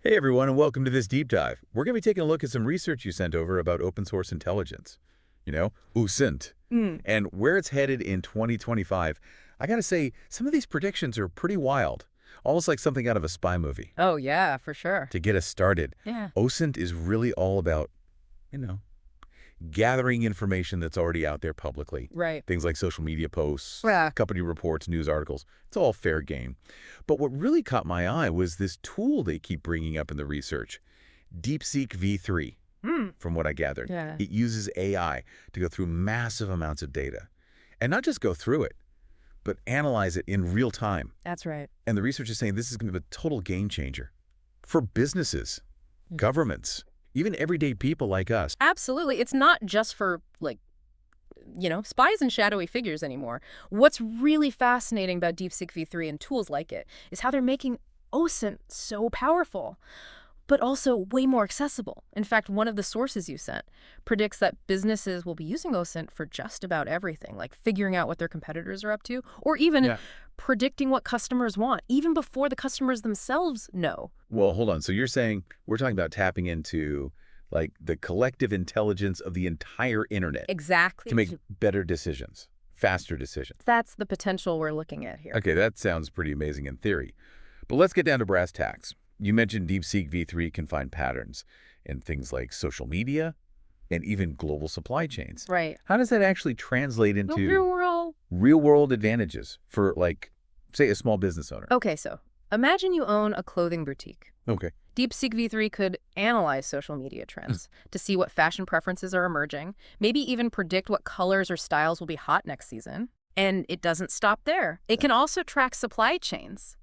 Hey everyone, and welcome to this deep dive. We're going to be taking a look at some research you sent over about open source intelligence. OSINT, and where it's headed in 2025. I gotta say, some of these predictions are pretty wild, almost like something out of a spy movie. Oh, yeah, for sure. To get us started, Yeah. OSINT is really all about, you know, gathering information that's already out there publicly. Right. Things like social media posts, Yeah. company reports, news articles. It's all fair game. But what really caught my eye was this tool they keep bringing up in the research, DeepSeek V3, from what I gathered. Yeah. It uses AI to go through massive amounts of data. And not just go through it, but analyze it in real time. That's right. And the research is saying this is going to be a total game changer for businesses, governments, even everyday people like us. Absolutely. It's not just for, spies and shadowy figures anymore. What's really fascinating about DeepSeek V3 and tools like it is how they're making OSINT so powerful, but also way more accessible. In fact, one of the sources you sent predicts that businesses will be using OSINT for just about everything, like figuring out what their competitors are up to, or even predicting what customers want, even before the customers themselves know. Well, hold on. So you're saying we're talking about tapping into like the collective intelligence of the entire internet Exactly. to make better decisions, faster decisions. That's the potential we're looking at here. Okay, that sounds pretty amazing in theory. But let's get down to brass tacks. You mentioned DeepSeek V3 can find patterns in things like social media and even global supply chains. Right. How does that actually translate into Real. real-world advantages for, like, say, a small business owner? Okay, so imagine you own a clothing boutique. Okay. DeepSeek V3 could analyze social media trends to see what fashion preferences are emerging, maybe even predict what colors or styles will be hot next season. And it doesn't stop there. It can also track supply chains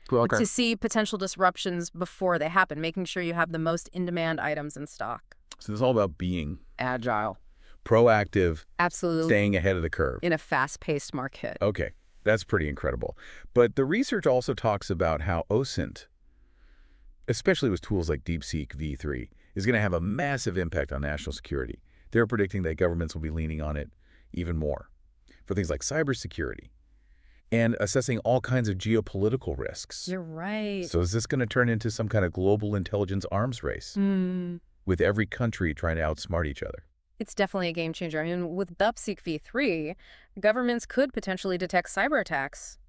to see potential disruptions before they happen, making sure you have the most in-demand items in stock. So it's all about being Agile. proactive, Absolutely. staying ahead of the curve. In a fast-paced market. Okay, that's pretty incredible. But the research also talks about how OSINT, especially with tools like DeepSeek V3, is going to have a massive impact on national security. They're predicting that governments will be leaning on it even more for things like cybersecurity and assessing all kinds of geopolitical risks. You're right. So is this going to turn into some kind of global intelligence arms race with every country trying to outsmart each other? It's definitely a game changer. I mean, with DeepSeek V3, governments could potentially detect cyber attacks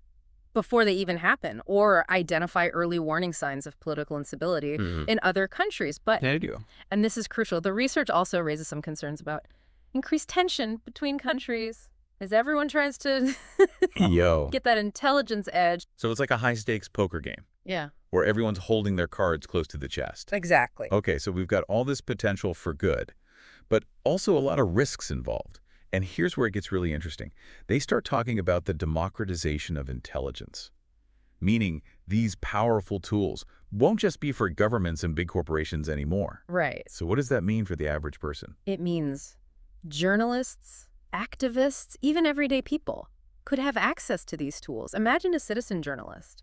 before they even happen or identify early warning signs of political instability in other countries. But, and this is crucial, the research also raises some concerns about increased tension between countries as everyone tries to get that intelligence edge. So it's like a high-stakes poker game. Yeah. Where everyone's holding their cards close to the chest. Exactly. Okay, so we've got all this potential for good, but also a lot of risks involved. And here's where it gets really interesting. They start talking about the democratization of intelligence, meaning these powerful tools won't just be for governments and big corporations anymore. Right. So what does that mean for the average person? It means journalists, activists, even everyday people could have access to these tools. Imagine a citizen journalist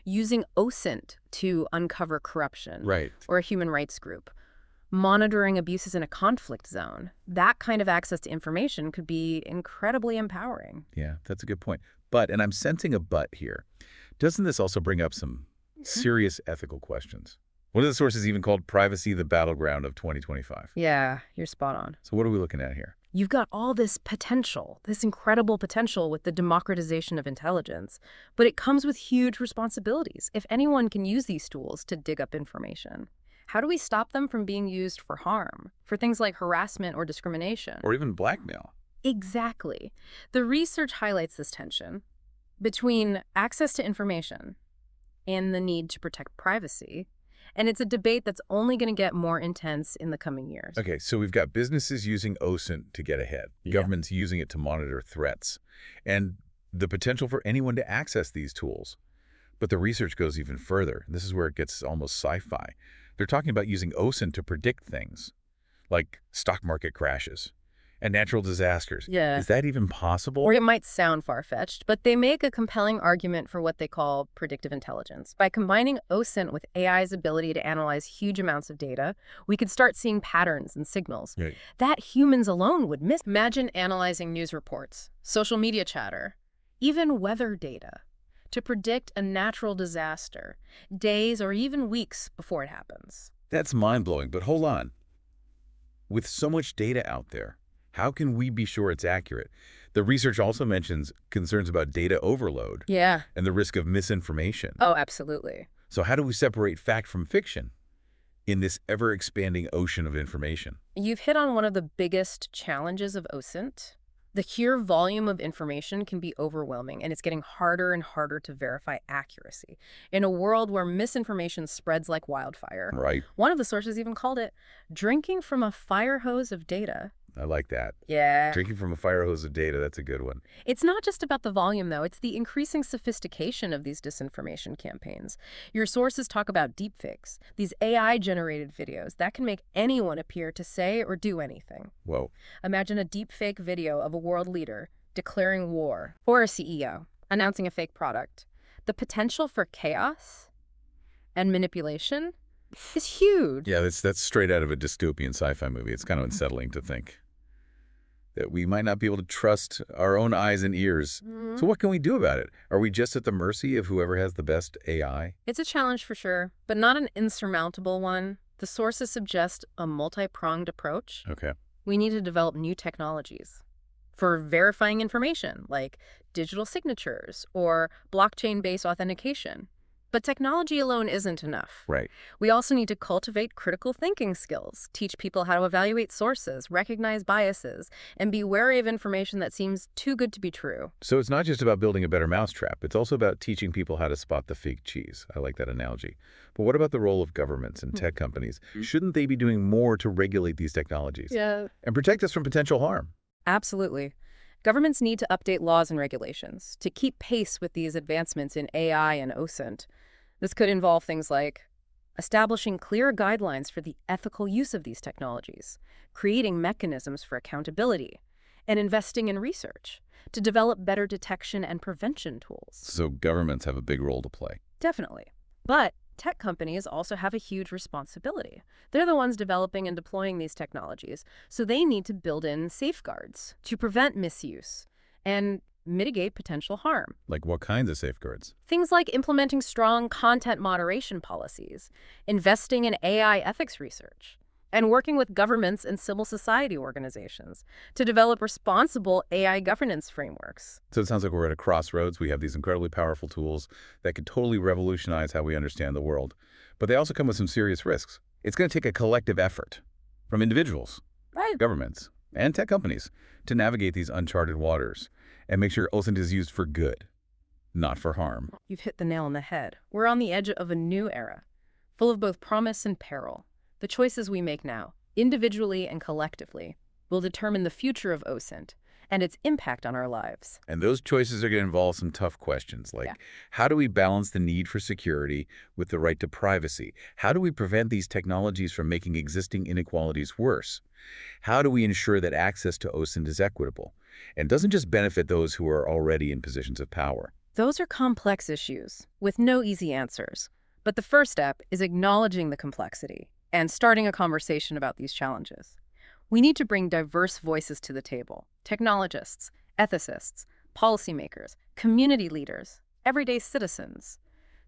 using OSINT to uncover corruption, or a human rights group, monitoring abuses in a conflict zone. That kind of access to information could be incredibly empowering. Yeah, that's a good point. But, and I'm sensing a but here, doesn't this also bring up some serious ethical questions? One of the sources even called privacy the battleground of 2025. Yeah, you're spot on. So what are we looking at here? You've got all this potential, this incredible potential with the democratization of intelligence, but it comes with huge responsibilities if anyone can use these tools to dig up information. How do we stop them from being used for harm, for things like harassment or discrimination? Or even blackmail. Exactly. The research highlights this tension between access to information and the need to protect privacy. And it's a debate that's only going to get more intense in the coming years. Okay, so we've got businesses using OSINT to get ahead, governments using it to monitor threats, and the potential for anyone to access these tools. But the research goes even further. This is where it gets almost sci-fi. They're talking about using OSINT to predict things like stock market crashes and natural disasters. Yeah. Is that even possible? Or it might sound far-fetched, but they make a compelling argument for what they call predictive intelligence. By combining OSINT with AI's ability to analyze huge amounts of data, we could start seeing patterns and signals that humans alone would miss. Imagine analyzing news reports, social media chatter, even weather data to predict a natural disaster, days or even weeks before it happens. That's mind-blowing, but hold on. With so much data out there, how can we be sure it's accurate? The research also mentions concerns about data overload Yeah. and the risk of misinformation. Oh, absolutely. So how do we separate fact from fiction in this ever-expanding ocean of information? You've hit on one of the biggest challenges of OSINT. The sheer volume of information can be overwhelming, and it's getting harder and harder to verify accuracy. In a world where misinformation spreads like wildfire, Right. one of the sources even called it drinking from a fire hose of data. I like that. Yeah. Drinking from a fire hose of data, that's a good one. It's not just about the volume, though. It's the increasing sophistication of these disinformation campaigns. Your sources talk about deepfakes, these AI-generated videos that can make anyone appear to say or do anything. Whoa. Imagine a deepfake video of a world leader declaring war, or a CEO announcing a fake product. The potential for chaos and manipulation is huge. Yeah, that's straight out of a dystopian sci-fi movie. It's kind of unsettling to think that we might not be able to trust our own eyes and ears. So what can we do about it? Are we just at the mercy of whoever has the best AI? It's a challenge for sure, but not an insurmountable one. The sources suggest a multi-pronged approach. Okay. We need to develop new technologies for verifying information, like digital signatures or blockchain-based authentication. But technology alone isn't enough. Right. We also need to cultivate critical thinking skills, teach people how to evaluate sources, recognize biases, and be wary of information that seems too good to be true. So it's not just about building a better mousetrap. It's also about teaching people how to spot the fake cheese. I like that analogy. But what about the role of governments and tech companies? Shouldn't they be doing more to regulate these technologies? Yeah. And protect us from potential harm? Absolutely. Governments need to update laws and regulations to keep pace with these advancements in AI and OSINT. This could involve things like establishing clear guidelines for the ethical use of these technologies, creating mechanisms for accountability, and investing in research to develop better detection and prevention tools. So governments have a big role to play. Definitely. But tech companies also have a huge responsibility. They're the ones developing and deploying these technologies, so they need to build in safeguards to prevent misuse and mitigate potential harm. Like what kinds of safeguards? Things like implementing strong content moderation policies, investing in AI ethics research, and working with governments and civil society organizations to develop responsible AI governance frameworks. So it sounds like we're at a crossroads. We have these incredibly powerful tools that could totally revolutionize how we understand the world. But they also come with some serious risks. It's going to take a collective effort from individuals, Right. governments, and tech companies to navigate these uncharted waters and make sure OSINT is used for good, not for harm. You've hit the nail on the head. We're on the edge of a new era, full of both promise and peril. The choices we make now, individually and collectively, will determine the future of OSINT and its impact on our lives. And those choices are going to involve some tough questions, like how do we balance the need for security with the right to privacy? How do we prevent these technologies from making existing inequalities worse? How do we ensure that access to OSINT is equitable and doesn't just benefit those who are already in positions of power? Those are complex issues with no easy answers. But the first step is acknowledging the complexity and starting a conversation about these challenges. We need to bring diverse voices to the table: technologists, ethicists, policymakers, community leaders, everyday citizens,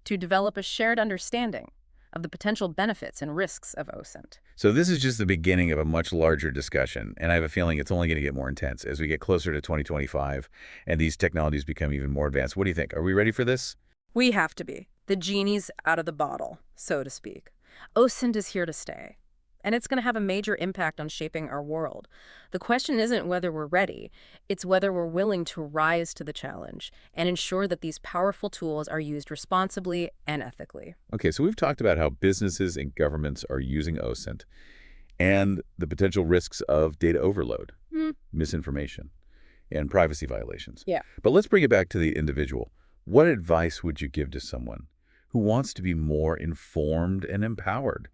to develop a shared understanding of the potential benefits and risks of OSINT. So this is just the beginning of a much larger discussion, and I have a feeling it's only going to get more intense as we get closer to 2025 and these technologies become even more advanced. What do you think? Are we ready for this? We have to be. The genie's out of the bottle, so to speak. OSINT is here to stay, and it's going to have a major impact on shaping our world. The question isn't whether we're ready, it's whether we're willing to rise to the challenge and ensure that these powerful tools are used responsibly and ethically. Okay, so we've talked about how businesses and governments are using OSINT and the potential risks of data overload, misinformation, and privacy violations. Yeah. But let's bring it back to the individual. What advice would you give to someone who wants to be more informed and empowered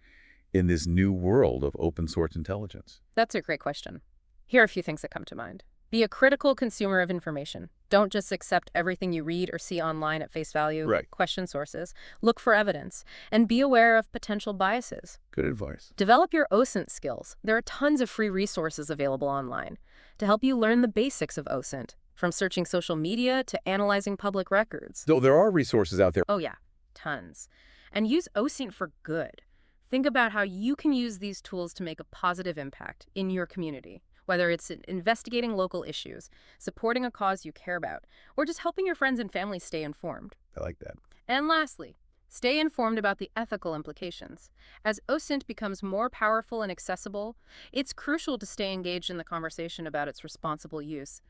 in this new world of open source intelligence? That's a great question. Here are a few things that come to mind. Be a critical consumer of information. Don't just accept everything you read or see online at face value. Right. Question sources. Look for evidence. And be aware of potential biases. Good advice. Develop your OSINT skills. There are tons of free resources available online to help you learn the basics of OSINT, from searching social media to analyzing public records. Though there are resources out there. Oh yeah, tons. And use OSINT for good. Think about how you can use these tools to make a positive impact in your community, whether it's in investigating local issues, supporting a cause you care about, or just helping your friends and family stay informed. I like that. And lastly, stay informed about the ethical implications. As OSINT becomes more powerful and accessible, it's crucial to stay engaged in the conversation about its responsible use.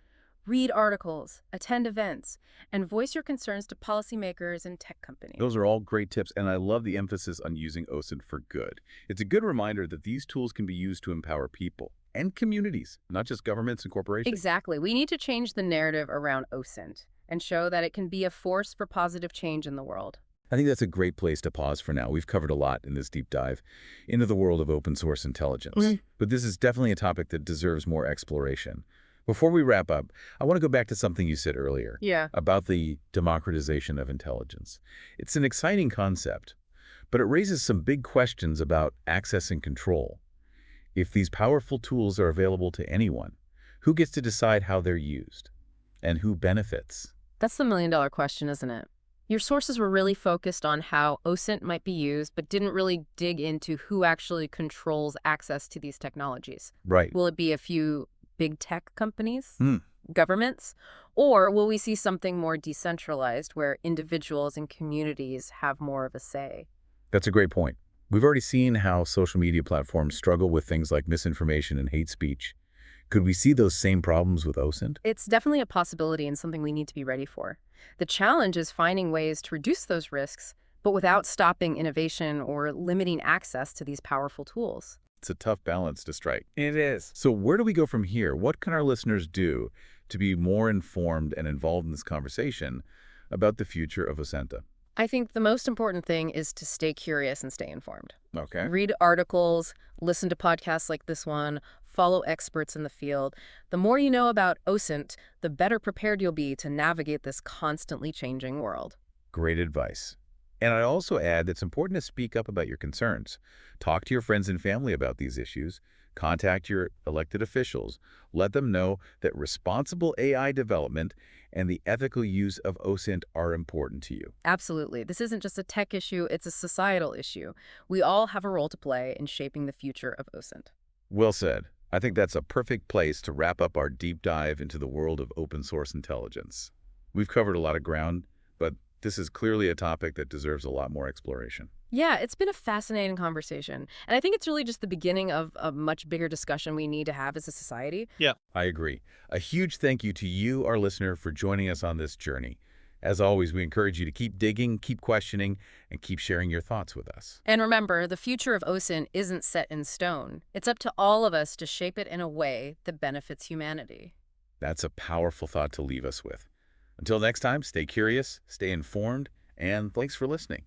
Read articles, attend events, and voice your concerns to policymakers and tech companies. Those are all great tips, and I love the emphasis on using OSINT for good. It's a good reminder that these tools can be used to empower people and communities, not just governments and corporations. Exactly. We need to change the narrative around OSINT and show that it can be a force for positive change in the world. I think that's a great place to pause for now. We've covered a lot in this deep dive into the world of open source intelligence. But this is definitely a topic that deserves more exploration. Before we wrap up, I want to go back to something you said earlier about the democratization of intelligence. It's an exciting concept, but it raises some big questions about access and control. If these powerful tools are available to anyone, who gets to decide how they're used? And who benefits? That's the million-dollar question, isn't it? Your sources were really focused on how OSINT might be used, but didn't really dig into who actually controls access to these technologies. Right. Will it be a few big tech companies, governments, or will we see something more decentralized where individuals and communities have more of a say? That's a great point. We've already seen how social media platforms struggle with things like misinformation and hate speech. Could we see those same problems with OSINT? It's definitely a possibility and something we need to be ready for. The challenge is finding ways to reduce those risks, but without stopping innovation or limiting access to these powerful tools. It's a tough balance to strike. It is. So where do we go from here? What can our listeners do to be more informed and involved in this conversation about the future of OSINT? I think the most important thing is to stay curious and stay informed. Okay. Read articles, listen to podcasts like this one, follow experts in the field. The more you know about OSINT, the better prepared you'll be to navigate this constantly changing world. Great advice. And I also add that it's important to speak up about your concerns. Talk to your friends and family about these issues. Contact your elected officials. Let them know that responsible AI development and the ethical use of OSINT are important to you. Absolutely. This isn't just a tech issue, it's a societal issue. We all have a role to play in shaping the future of OSINT. Well said. I think that's a perfect place to wrap up our deep dive into the world of open source intelligence. We've covered a lot of ground, but this is clearly a topic that deserves a lot more exploration. Yeah, it's been a fascinating conversation. And I think it's really just the beginning of a much bigger discussion we need to have as a society. Yeah. I agree. A huge thank you to you, our listener, for joining us on this journey. As always, we encourage you to keep digging, keep questioning, and keep sharing your thoughts with us. And remember, the future of OSINT isn't set in stone. It's up to all of us to shape it in a way that benefits humanity. That's a powerful thought to leave us with. Until next time, stay curious, stay informed, and thanks for listening.